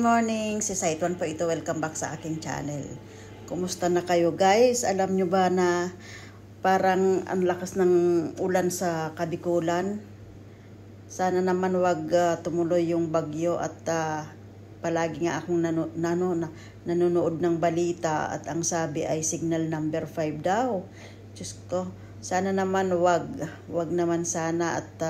morning! Si Saitwan po ito. Welcome back sa aking channel. Kumusta na kayo guys? Alam nyo ba na parang ang lakas ng ulan sa Kabikulan? Sana naman wag tumuloy yung bagyo at palagi nga akong nanonood ng balita at ang sabi ay signal number 5 daw. Diyos ko, sana naman wag naman sana at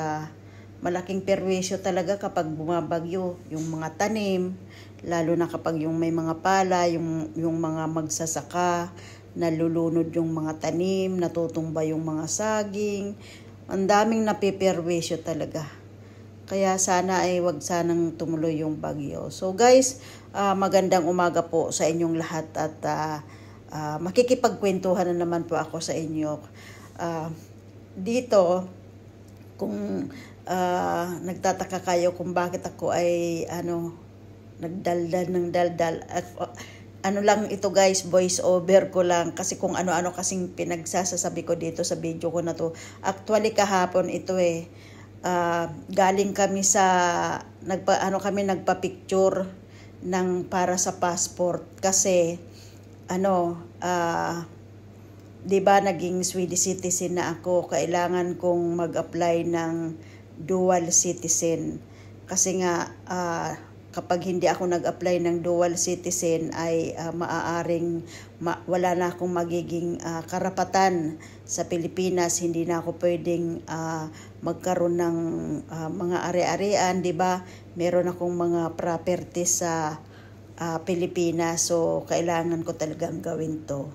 malaking perwisyo talaga kapag bumabagyo yung mga tanim, lalo na kapag yung may mga pala, yung mga magsasaka, nalulunod yung mga tanim, natutumba yung mga saging, ang daming napiperwisyo talaga. Kaya sana ay wag sanang tumuloy yung bagyo. So guys, magandang umaga po sa inyong lahat at makikipagkwentuhan na naman po ako sa inyo. Dito, kung nagtataka kayo kung bakit ako ay nagdaldal ng daldal at lang ito guys, voice over ko lang kasi kung ano-ano kasing pinagsasasabi ko dito sa video ko na to. Actually kahapon ito galing kami sa nagpa-picture ng para sa passport kasi di ba naging Swedish citizen na ako, kailangan kong mag-apply ng dual citizen kasi nga kapag hindi ako nag-apply ng dual citizen ay maaaring wala na akong magiging karapatan sa Pilipinas, hindi na ako pwedeng magkaroon ng mga ari-arian, di ba? Meron akong mga properties sa Pilipinas, so kailangan ko talagang gawin to.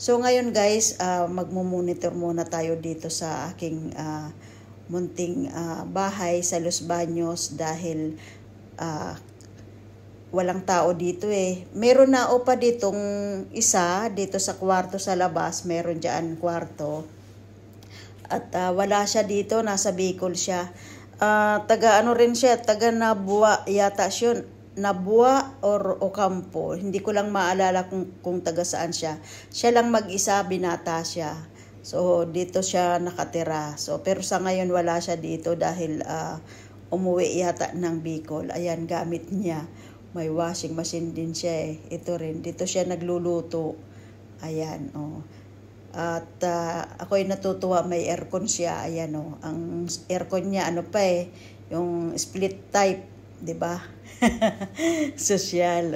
So ngayon guys, magmo-monitor muna tayo dito sa aking munting bahay sa Los Baños dahil walang tao dito Meron na pa ditong isa dito sa kwarto sa labas, meron diyan kwarto. At wala siya dito, nasa Bicol siya. Taga rin siya, taga Nabua yata siya. Nabua or Ocampo, hindi ko lang maalala kung taga saan siya. Siya lang mag-isa, binata siya. So dito siya nakatira. So pero sa ngayon wala siya dito dahil umuwi yata ng Bicol. Ayan, gamit niya. May washing machine din siya Ito rin, dito siya nagluluto. Ayan, At ako'y natutuwa, may aircon siya. Ayan, ang aircon niya yung split type, 'di ba? Social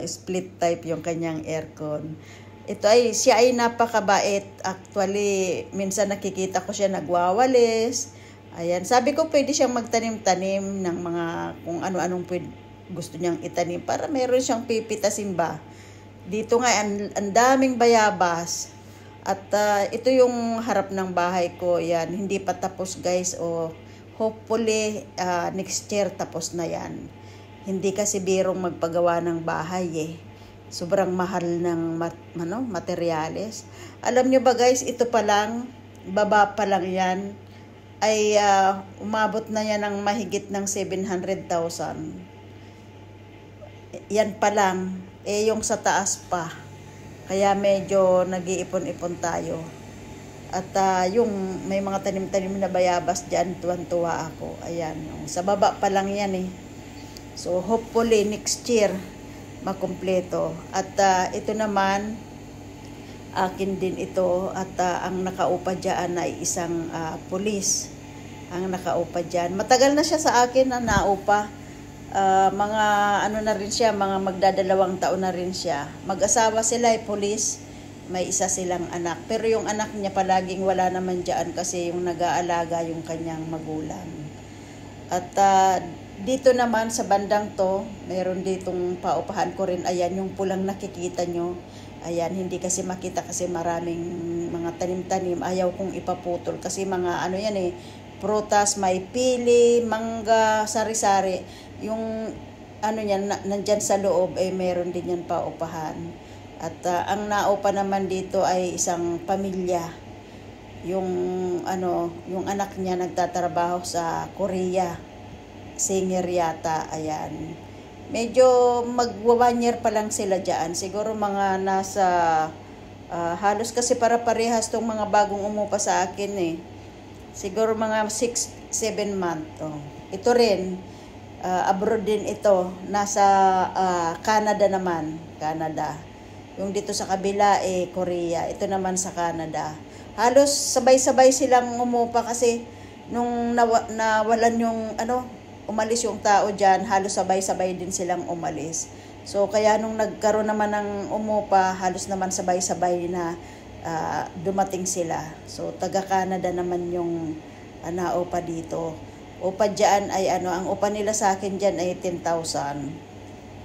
split type yung kanyang aircon. Siya ay napakabait. Actually, minsan nakikita ko siya nagwawalis. Ayan, sabi ko pwede siyang magtanim-tanim ng mga kung ano-anong gusto niyang itanim para meron siyang pipitasin ba. Dito nga ang daming bayabas. At ito yung harap ng bahay ko. Yan, hindi pa tapos guys. Hopefully next year tapos na yan. Hindi kasi birong magpagawa ng bahay Sobrang mahal ng materyales. Alam nyo ba guys, ito pa lang, baba pa lang yan, ay umabot na yan ng mahigit ng 700,000. Yan pa lang, yung sa taas pa. Kaya medyo nag-iipon-ipon tayo. At yung may mga tanim-tanim na bayabas dyan, tuwan-tuwa ako. Ayan, sa baba pa lang yan So hopefully next year makumpleto. At ito naman, akin din ito. At ang nakaupa dyan ay isang pulis. Ang nakaupa dyan. Matagal na siya sa akin na naupa. Mga na rin siya, mga magdadalawang taon na rin siya. Mag-asawa sila pulis. May isa silang anak. Pero yung anak niya palaging wala naman dyan kasi yung nag-aalaga yung kanyang magulang. At dito naman sa bandang to, meron ditong paupahan ko rin. Ayan, yung pulang nakikita nyo. Ayan, hindi kasi makita kasi maraming mga tanim-tanim. Ayaw kong ipaputol kasi mga prutas, may pili, mangga, sari-sari. Yung nandyan sa loob meron din yan paupahan. At ang naupa naman dito ay isang pamilya. Yung anak niya nagtatrabaho sa Korea. Singer yata, ayan. Medyo mag-1 year pa lang sila dyan. Siguro mga nasa halos kasi para-parehas tong mga bagong umupa sa akin Siguro mga 6-7 months. Ito rin, abroad din ito. Nasa Canada naman. Canada. Yung dito sa kabila, Korea. Ito naman sa Canada. Halos sabay-sabay silang umupa kasi nung nawalan yung, umalis yung tao dyan, halos sabay-sabay din silang umalis. So, kaya nung nagkaroon naman ng umupa, halos naman sabay-sabay na dumating sila. So, taga-Canada naman yung naupa dito. Upa dyan ay ang upa nila sa akin dyan ay 10,000.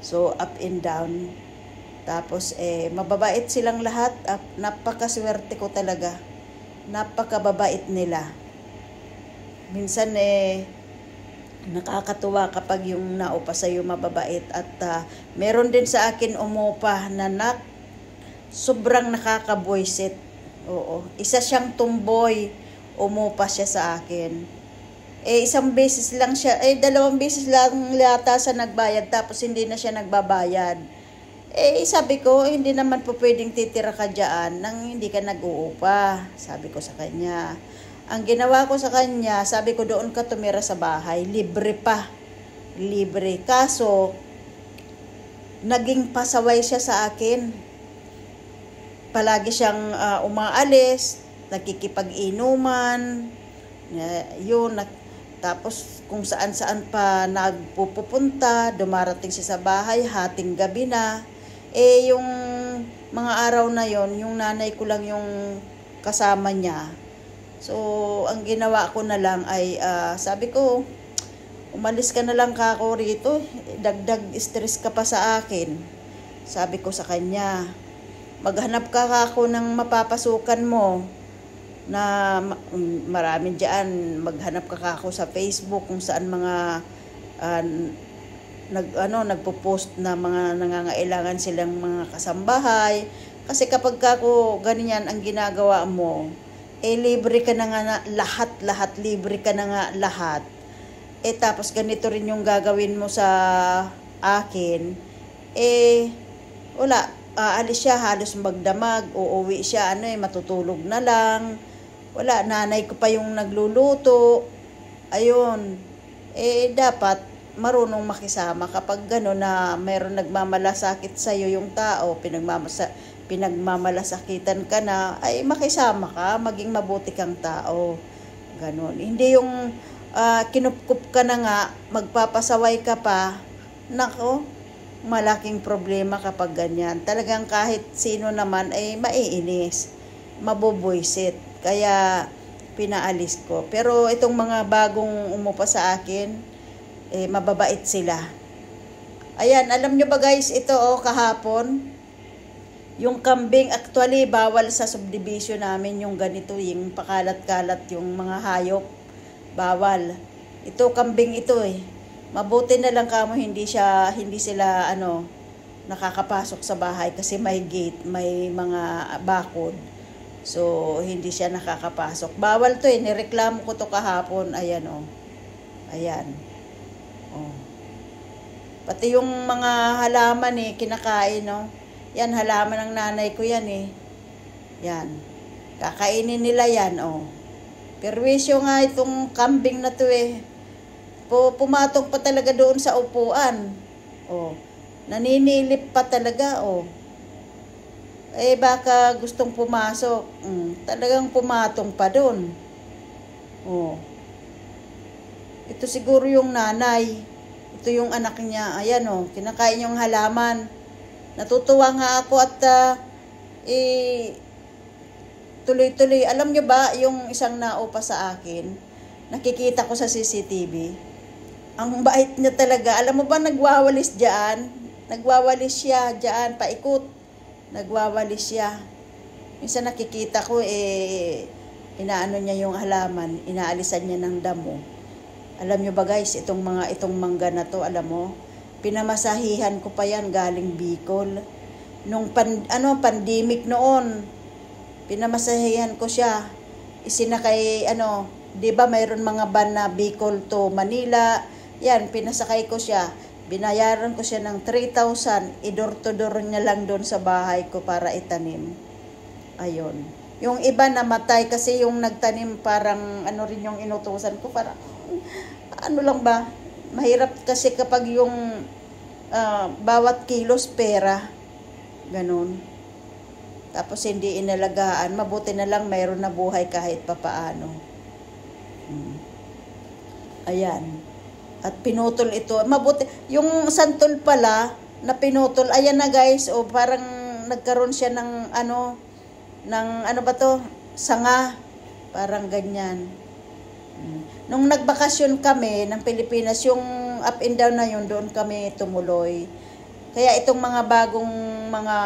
So, up and down. Tapos, mababait silang lahat. Napakaswerte ko talaga. Napakababait nila. Minsan, nakakatuwa kapag yung naupa sa'yo mababait. At meron din sa akin umupa na sobrang nakakabuisit. Oo. Isa siyang tumboy. Umupa siya sa akin. Isang beses lang siya, 2 beses lang yata sa nagbayad, tapos hindi na siya nagbabayad. Sabi ko, hindi naman po pwedeng titira ka dyan nang hindi ka nag-uupa. Sabi ko sa kanya. Ang ginawa ko sa kanya, sabi ko doon ka tumira sa bahay, libre pa. Libre. Kaso, naging pasaway siya sa akin. Palagi siyang umaalis, nakikipag-inuman, tapos kung saan-saan pa nagpupunta, dumarating siya sa bahay, hating gabi na. Yung mga araw na yon, yung nanay ko lang yung kasama niya. So, ang ginawa ko na lang ay, sabi ko, umalis ka na lang kako rito, dagdag stress ka pa sa akin. Sabi ko sa kanya, maghanap ka kako ng mapapasukan mo. Na marami diyan, maghanap ka ako sa Facebook kung saan mga nagpo-post na mga nangangailangan silang mga kasambahay. Kasi kapag ako ganyan ang ginagawa mo, libre ka na nga lahat libre ka na nga lahat. Tapos ganito rin yung gagawin mo sa akin. Wala, aalis siya, halos magdamag, uuwi siya, matutulog na lang. Wala, nanay ko pa yung nagluluto. Ayun. Dapat marunong makisama kapag gano'n na mayroon nagmamalasakit sa'yo yung tao, pinagmamalasakitan ka na, ay makisama ka, maging mabuti kang tao. Gano'n. Hindi yung kinupkup ka na nga, magpapasaway ka pa. Nako, malaking problema kapag ganyan. Talagang kahit sino naman ay maiinis, mabubuisit. Kaya pinaalis ko. Pero itong mga bagong umupa sa akin, mababait sila. Ayan, alam nyo ba guys, ito kahapon, yung kambing actually bawal sa subdivision namin yung ganito, yung pakalat-kalat yung mga hayop. Bawal. Ito kambing ito Mabuti na lang kamo hindi sila nakakapasok sa bahay kasi may gate, may mga bakod. So, hindi siya nakakapasok. Bawal to nireklamo ko to kahapon. Ayan Ayan. Pati yung mga halaman kinakain Yan, halaman ng nanay ko yan Yan. Kakainin nila yan Perwisyo nga itong kambing na to pumatong pa talaga doon sa upuan. Naninilip pa talaga baka gustong pumasok. Talagang pumatong pa doon. Ito siguro yung nanay. Ito yung anak niya. Ayan kinakain yung halaman. Natutuwa nga ako at tuloy-tuloy. Alam nyo ba yung isang naupa sa akin? Nakikita ko sa CCTV. Ang bait niya talaga. Alam mo ba nagwawalis dyan? Nagwawalis siya dyan, paikot. Nagwawalis siya. Minsan nakikita ko inaano niya yung halaman, inaalisan niya ng damo. Alam niyo ba guys, itong mangga na to, alam mo, pinamasahihan ko pa yan galing Bicol. Nung pandemic noon, pinamasahihan ko siya. Isinakay 'di ba mayroon mga van na Bicol to Manila. Yan, pinasakay ko siya. Binayaran ko siya ng 3,000, idor-to-door niya lang doon sa bahay ko para itanim. Ayun. Yung iba namatay kasi yung nagtanim parang rin yung inutusan ko, parang lang ba, Mahirap kasi kapag yung bawat kilos pera, ganun. Tapos hindi inalagaan, mabuti na lang mayroon na buhay kahit papaano. Ayan. At pinutol ito. Mabuti. Yung santol pala, na pinutol, ayan na guys, o parang nagkaroon siya ng ano ba to? Sanga. Parang ganyan. Nung nagbakasyon kami ng Pilipinas, yung up and down na yun, doon kami tumuloy. Kaya itong mga bagong mga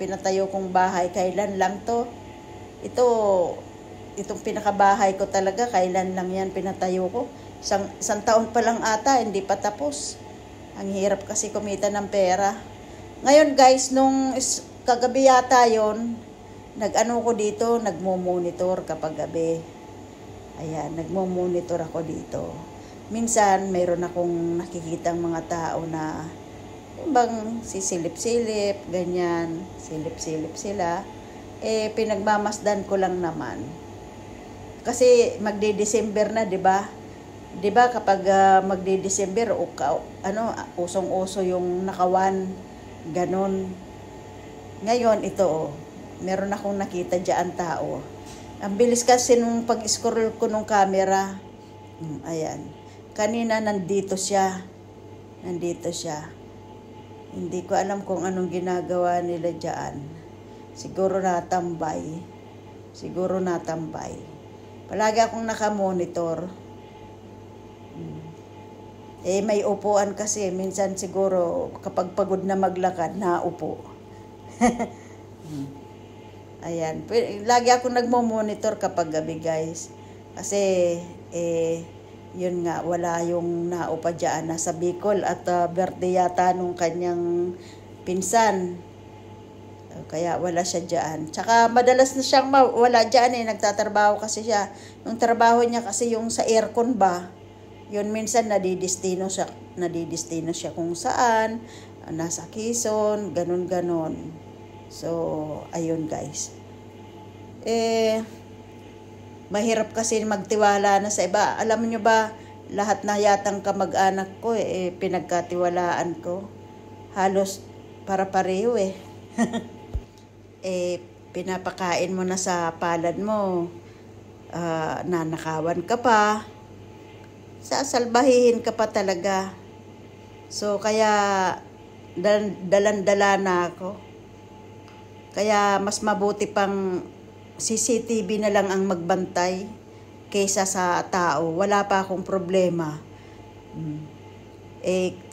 pinatayo kong bahay, kailan lang to? Itong pinakabahay ko talaga, kailan lang yan pinatayo ko. Isang taon pa lang ata, hindi pa tapos. Ang hirap kasi kumita ng pera. Ngayon guys, nung kagabi yata yun, ko dito, nagmo-monitor kapag gabi. Ayan, nagmo-monitor ako dito. Minsan, mayroon akong nakikitang mga tao na bang sisilip-silip, ganyan, silip-silip sila. Pinagmamasdan ko lang naman. Kasi magde-December na, 'di ba? 'Di ba kapag magde-December usong-uso yung nakawan, ganon. Ngayon ito, meron akong nakita diyan tao. Ang bilis kasi nung pag-scroll ko nung camera. Ayan. Kanina nandito siya. Hindi ko alam kung anong ginagawa nila diyan. Siguro natambay. Palagi akong nakamonitor. May upuan kasi. Minsan siguro kapag pagod na maglakad, naupo. Ayan. Lagi akong nagmo-monitor kapag gabi guys. Kasi, yun nga, wala yung naupa dyan. Nasa Bicol at birthday yata nung kanyang pinsan. Kaya wala siya dyan. Tsaka madalas na siyang wala dyan nagtatrabaho kasi siya. Yung trabaho niya kasi yung sa aircon ba. Yun minsan nadidistino siya kung saan. Nasa Quezon, ganun. So, ayun guys. Mahirap kasi magtiwala na sa iba. Alam niyo ba, lahat na yatang kamag-anak ko pinagkatiwalaan ko. Halos para pareho pinapakain mo na sa palad mo. Nanakawan ka pa. Sasalbahihin ka pa talaga. So, kaya dalan-dala na ako. Kaya mas mabuti pang CCTV na lang ang magbantay kaysa sa tao. Wala pa akong problema.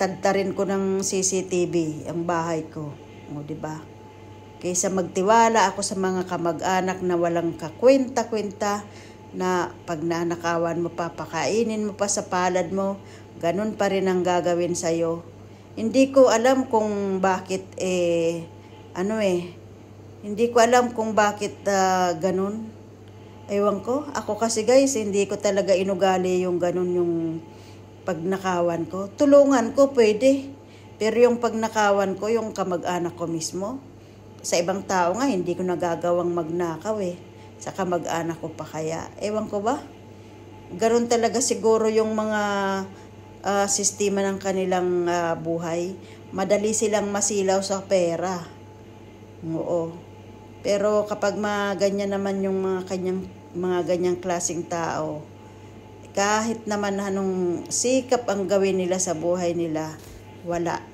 Tadtarin ko ng CCTV ang bahay ko. O, diba? Kaysa magtiwala ako sa mga kamag-anak na walang kakwenta-kwenta na pag nanakawan mo pa, pakainin mo pa sa palad mo, ganun pa rin ang gagawin sa'yo. Hindi ko alam kung bakit hindi ko alam kung bakit ganun. Ewan ko. Ako kasi guys, hindi ko talaga inugali yung ganun yung pagnakawan ko. Tulungan ko, pwede. Pero yung pagnakawan ko, yung kamag-anak ko mismo, sa ibang tao nga, hindi ko nagagawang magnakaw Sa kamag-anak ko pa kaya. Ewan ko ba? Ganun talaga siguro yung mga sistema ng kanilang buhay. Madali silang masilaw sa pera. Oo. Pero kapag ganyan naman yung mga ganyang klaseng tao, kahit naman anong sikap ang gawin nila sa buhay nila, wala.